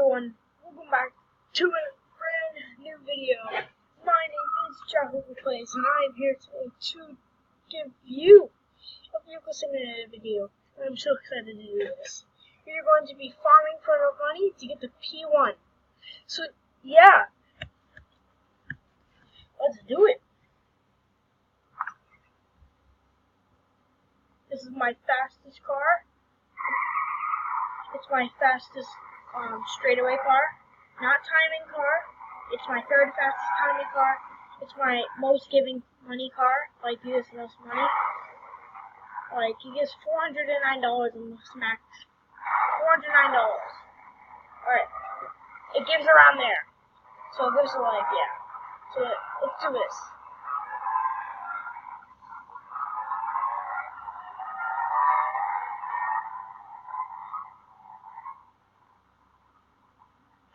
everyone, welcome back to a brand new video. My name is Jehovah Plays, and I am here today to give you a vehicle simulator video. I'm so excited to do this. You're going to be farming for enough money to get the P1. So, yeah, let's do it. This is my fastest car. It's my fastest straightaway car, not timing car. It's my third fastest timing car. It's my most giving money car. Like, he gives the most money. Like, he gives $409 in the max. $409. Alright. It gives around there. So this is like, yeah. So let's do this.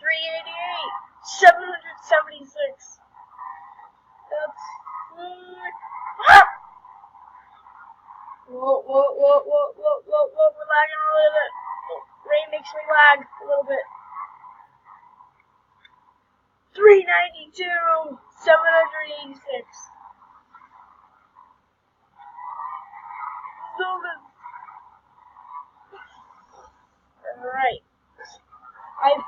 $388, $776. That's ah! Whoa, we're lagging a little bit. Rain makes me lag a little bit. $392, $786. Alright. I have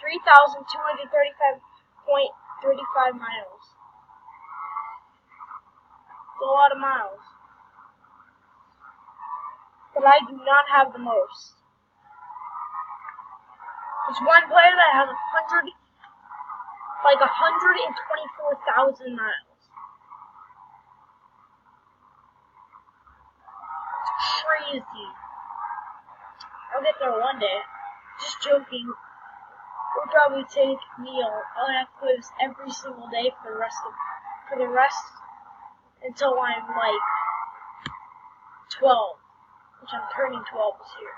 3,235.35 miles. It's a lot of miles. But I do not have the most. There's one player that has 124,000 miles. It's crazy. I'll get there one day. Just joking. It'll probably take me. I'll have to play this every single day for the rest until I'm like 12, which I'm turning 12 this year.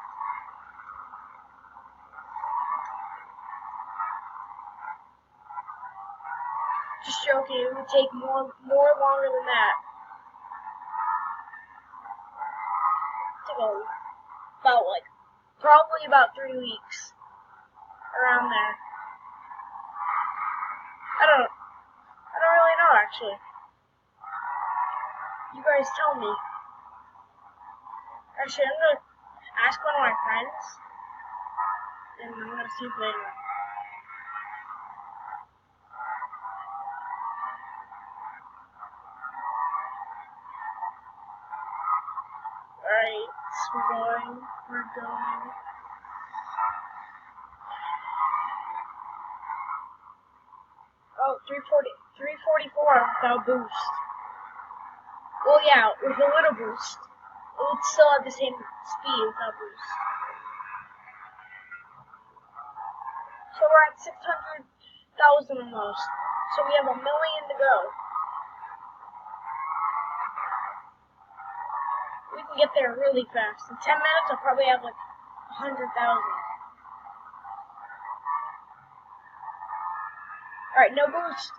Just joking. It would take more longer than that. Probably about 3 weeks. Around there. I don't really know, actually. You guys tell me. Actually, I'm gonna ask one of my friends, and I'm gonna see if later. Alright, we're going. Oh, 344 without boost. Well, yeah, with a little boost. It would still have the same speed without boost. So we're at 600,000 almost. So we have 1 million to go. We can get there really fast. In 10 minutes, I'll probably have like 100,000. Alright, no boost.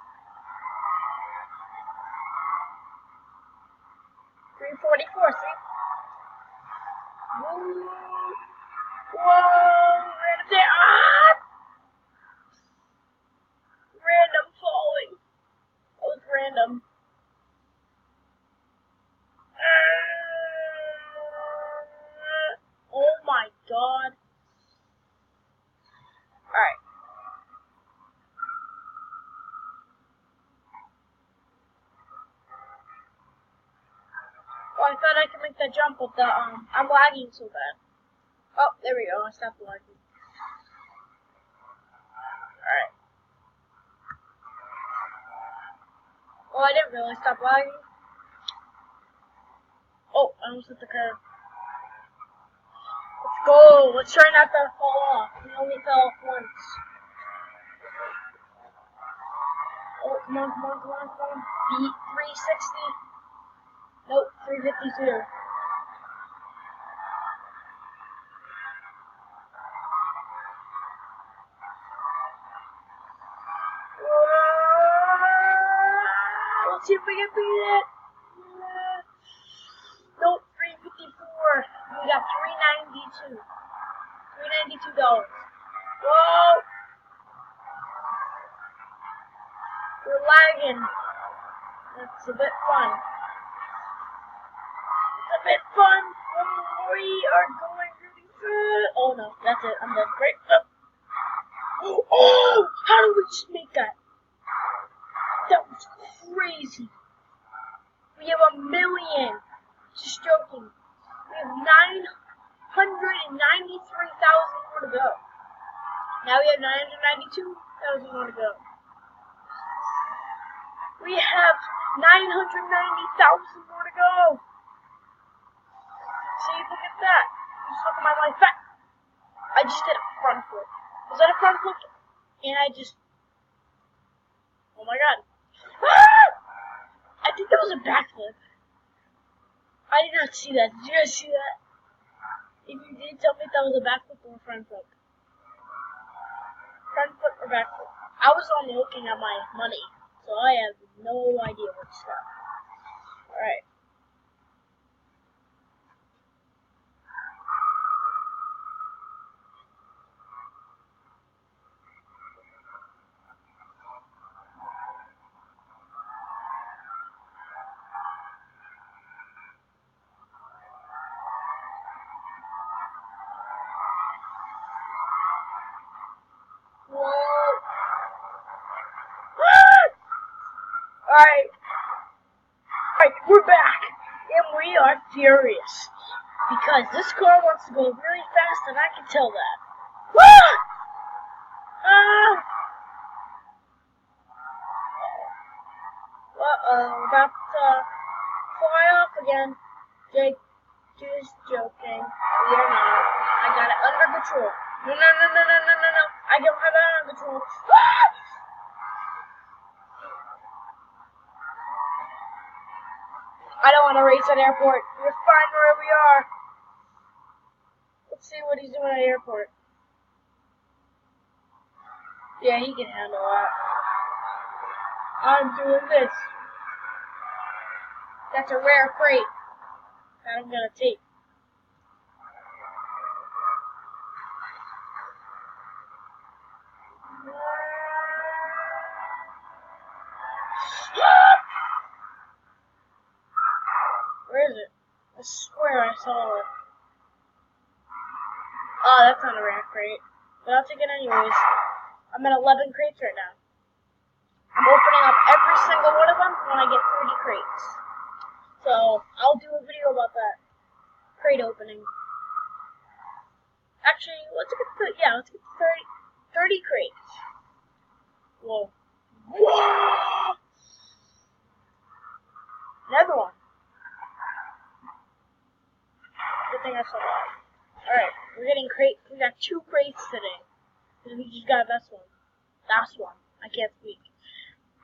344, see? Whoa! Right up there. Ah! Random falling. That was random. Oh my god. Alright. I thought I could make that jump, but I'm lagging so bad. Oh, there we go. I stopped lagging. Alright. Well, I didn't really stop lagging. Oh, I almost hit the curve. Let's go. Let's try not to fall off. We only fell off once. Oh, come on. Beat 360. Nope, 352. Let's see if we can beat it. Nope, 354. We got $392. $392. Whoa! We're lagging. That's a bit fun. It's a bit fun when we are going really good. Oh no, that's it. I'm dead. Great. Oh! How did we just make that? That was crazy. We have 1 million. Just joking. We have 993,000 more to go. Now we have 992,000 more to go. We have 990,000 more to go. See, look at that. Just look at my life back. I just did a front flip. Was that a front flip? And I just... Oh my god. Ah! I think that was a backflip. I did not see that. Did you guys see that? If you did, tell me if that was a backflip or a front flip. Front flip or backflip. I was only looking at my money, so I have no idea what's up. Alright. Alright, we're back, and we are furious, because this car wants to go really fast, and I can tell that. Uh-oh, about to fly off again. Jake, just joking. We are not. I got it under control. No. I don't have it under control. I don't want to race at airport. We're fine where we are. Let's see what he's doing at airport. Yeah, he can handle that. I'm doing this. That's a rare crate that I'm gonna take. Where is it? I swear I saw it. Oh, that's not a rare crate. But I'll take it anyways. I'm at 11 crates right now. I'm opening up every single one of them when I get 30 crates. So, I'll do a video about that. Crate opening. Actually, let's get to 30 crates. Whoa. Another one. Good thing I saw that. Alright, we're getting crate. We got 2 crates today. Because we just got this one. Last one. I can't speak.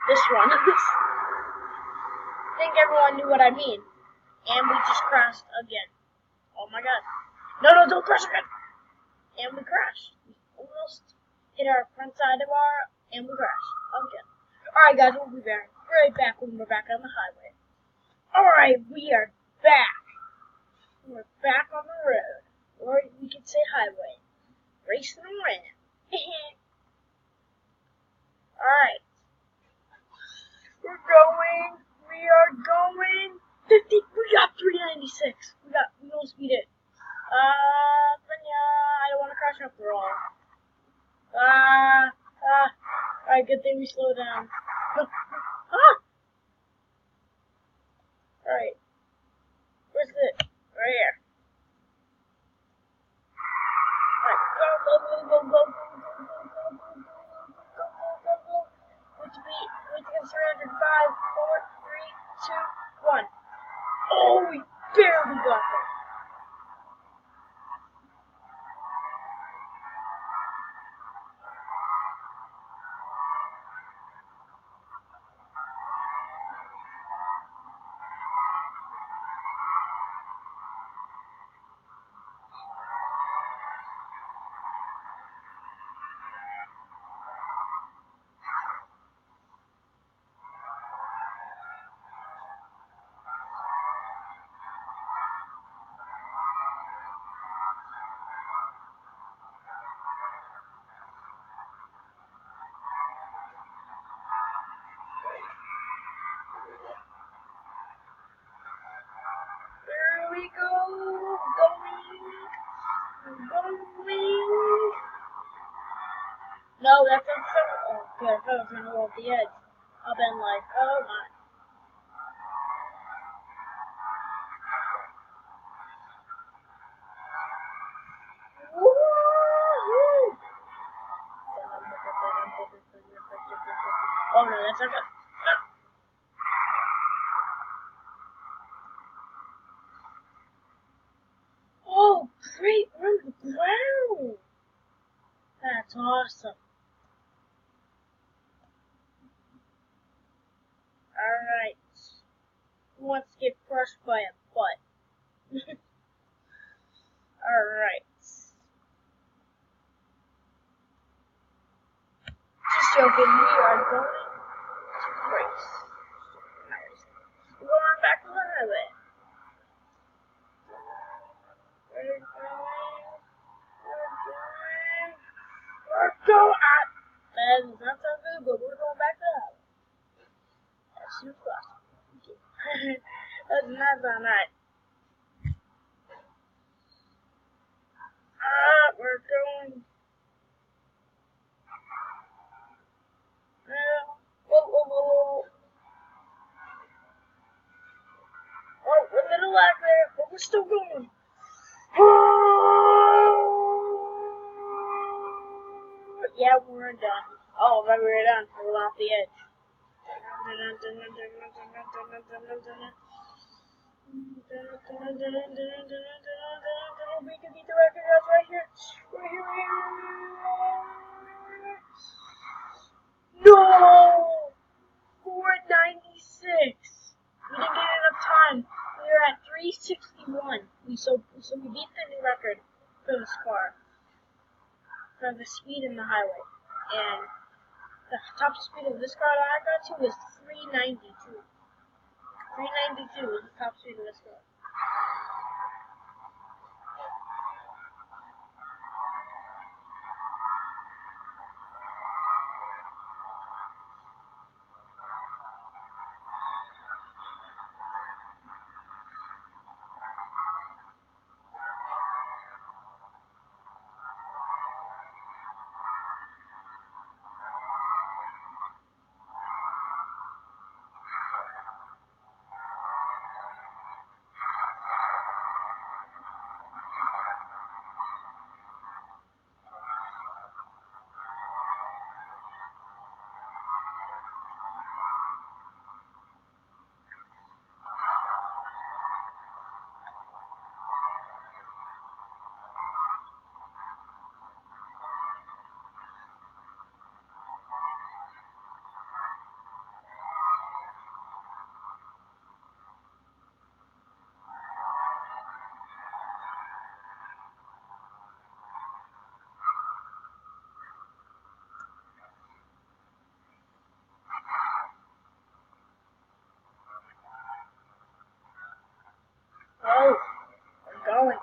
This one. I think everyone knew what I mean. And we just crashed again. Oh my god. No, don't crash again! And we crashed. We almost hit our front side of and we crashed. Again. Alright guys, we'll be back. Right back when we're back on the highway. Alright, we are back. We're back on the road. Or we could say highway. Racing around. Alright. We are going 50. We got 396. We almost beat it. But yeah, I don't want to crash after all. Alright, good thing we slowed down. Alright. Where's it? Right here. Alright, go. Wait to get 305, 4, 3, 2, 1. Oh, we barely got there. No, that's not so. Oh, good. I thought I was gonna go off the edge. I've been like, oh my. Woo-hoo! Oh no, that's not good. Oh, great! We're on the ground! That's awesome. Alright. Who wants to get crushed by a butt? Alright. Just joking, we are going to race. We're going back to the highway. We're going. That does not sound good, but we're going back to the highway. As soon as possible. That does not sound right. We're going. Whoa, whoa, whoa. Oh, we're a little lag there, but we're still going. Yeah, we're done. Oh, but we're done. We're off the edge. We can beat the record. That's right here. We're here. No! 496. We didn't get enough time. We were at 361. So we beat the new record for this car, for the speed in the highway. And the top speed of this car that I got to was 392. 392 was the top speed of this car. Oh, we're going.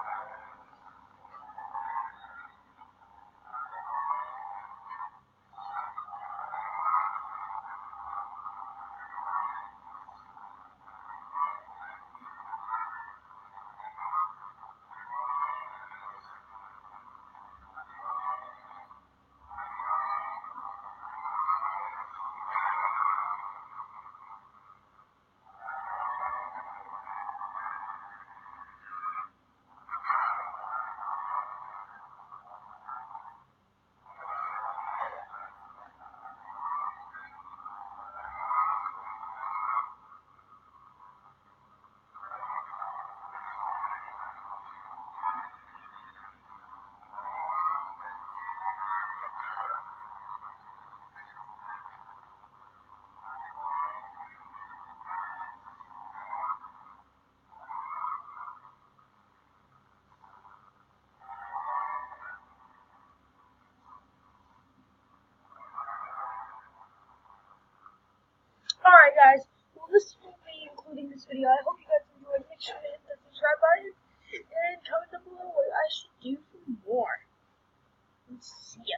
Alright guys, well this will be including this video. I hope you guys enjoyed. Make sure to hit the subscribe button and comment down below what I should do for more. And see ya.